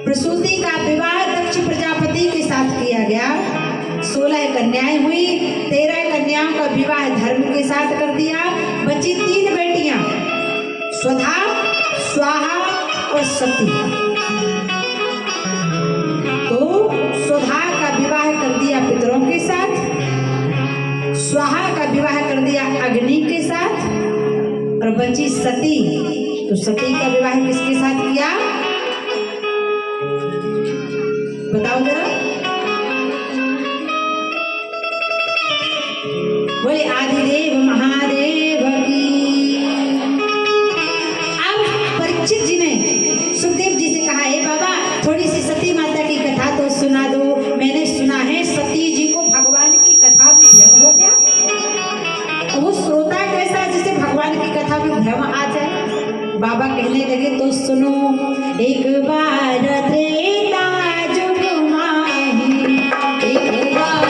प्रसूति का विवाह दक्ष प्रजापति के साथ किया गया। 16 कन्याएं हुई, 13 कन्याओं का विवाह धर्म के साथ कर दिया। बची 3 बेटियां, स्वधा, स्वाहा और सती। तो स्वधा का विवाह कर दिया पितरों के साथ, स्वाहा का विवाह कर दिया अग्नि के साथ, और बची सती। तो सती का विवाह किसके साथ किया बताओ जरा। बोले आदिदेव महादेव की। अब परीक्षित जी ने सुखदेव जी से कहा, हे बाबा थोड़ी सी सती माता की कथा तो सुना दो। मैंने सुना है सती जी को भगवान की कथा में भ्रम हो गया। तो वो श्रोता कैसा जिसे भगवान की कथा में भ्रम आ जाए। बाबा कहने लगे, तो सुनो, एक बार त्रेता जुग माही, एक बार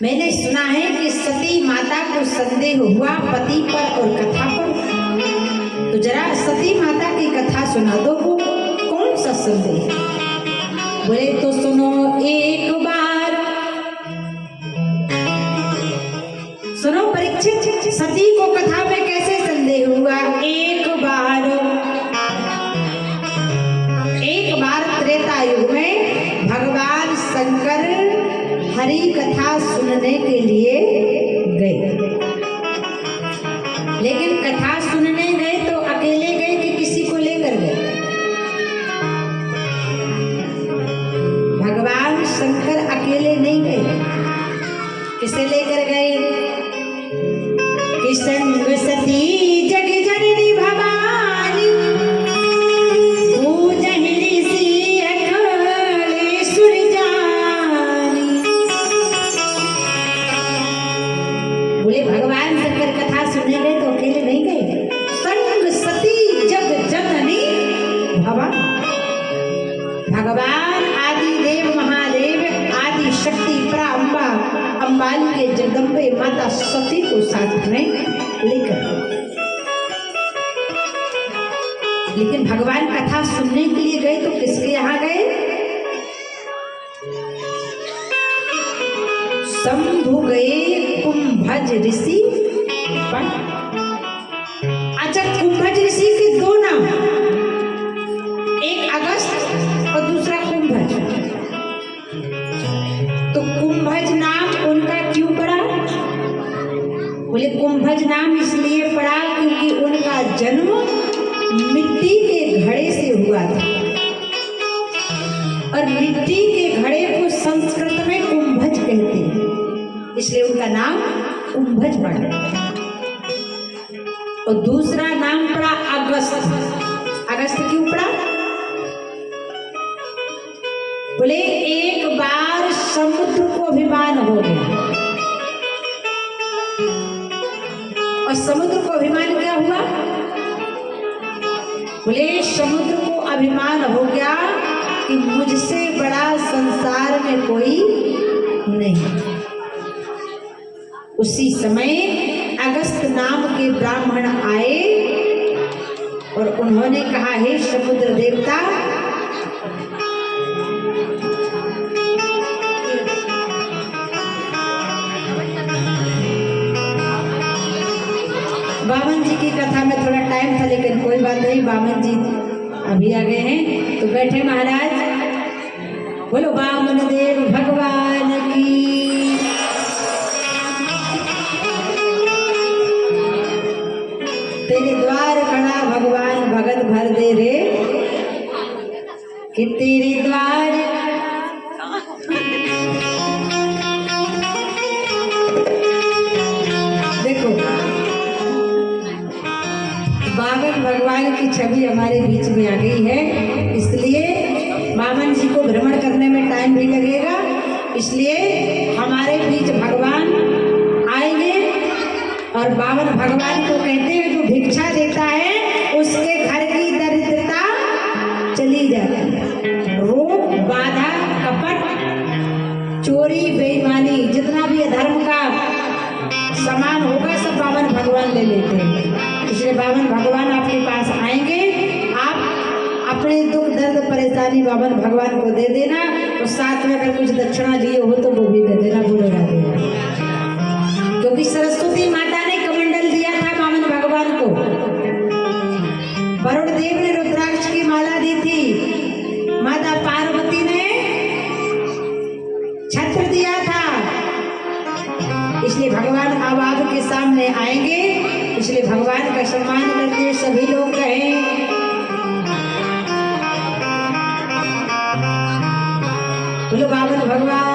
मैंने सुना है कि सती माता को संदेह हुआ पति पर और कथा पर। तो जरा सती माता की कथा सुना दो, वो कौन सा संदेह। बोले तो सुनो, एक बार सुनो परीक्षित, सती को कथा में कैसे संदेह हुआ। एक बार त्रेता युग में भगवान शंकर हरि कथा सुनने के लिए गए। लेकिन कथा सुनने गए तो अकेले गए कि किसी को लेकर गए। भगवान शंकर अकेले नहीं गए, किसे लेकर गए। कि संग सती जग जननी भवानी, भगवान शंकर कथा सुनने गए तो अकेले नहीं गए। संग सती जग जननी भवानी, भगवान आदि देव महादेव आदि शक्ति पराअंबा अंबाली के जगदम्बे माता सती को साथ में लेकर। लेकिन भगवान कथा सुनने के लिए गए तो किसके यहाँ गए। शंभु गए कुंभज ऋषि। अच्छा, कुंभज ऋषि के 2 नाम, एक अगस्त और दूसरा कुंभज। तो कुंभज नाम उनका क्यों पड़ा। बोले कुंभज नाम इसलिए पड़ा क्योंकि उनका जन्म मिट्टी के घड़े से हुआ था, और मिट्टी के घड़े को संस्कृत में कुंभज कहते हैं, इसलिए उनका नाम कुंभज पड़ा। और दूसरा नाम पड़ा अगस्त। अगस्त क्यों पड़ा। बोले एक बार समुद्र को अभिमान हो गया, और समुद्र को अभिमान क्या हुआ। बोले समुद्र को अभिमान हो गया कि मुझसे बड़ा संसार में कोई नहीं। उसी समय अगस्त नाम के ब्राह्मण आए और उन्होंने कहा, हे समुद्र देवता, वामन जी की कथा में थोड़ा टाइम था, लेकिन कोई बात नहीं, वामन जी अभी आ गए हैं तो बैठे महाराज। बोलो वामन देव भगवान की। तेरे द्वार खड़ा भगवान भगत भर दे रे, कि तेरे द्वार छवि हमारे बीच में आ गई है। इसलिए बावन जी को भ्रमण करने में टाइम भी लगेगा, इसलिए हमारे बीच भगवान आएंगे। और बावन भगवान को कहते हैं जो भिक्षा देता है उसके घर की दरिद्रता चली जाती है। रोग, बाधा, कपट, चोरी, बेईमानी, जितना भी अधर्म का सामान होगा सब बावन भगवान ले लेते हैं। इसलिए बावन भगवान आपके पास आएंगे, आप अपने दुख दर्द परेशानी बावन भगवान को दे देना, और साथ में अगर कुछ दक्षिणा लिए हो तो वो भी दे देना, बोलेगा देना। क्योंकि सरस्वती माता ने कमंडल दिया था बावन भगवान को, वरुण देव ने रुद्राक्ष की माला दी थी, माता पार्वती ने छत्र दिया था। इसलिए भगवान अब आपके सामने आएंगे, इसलिए भगवान का सम्मान करते सभी लोग कहें बोलो बावन भगवान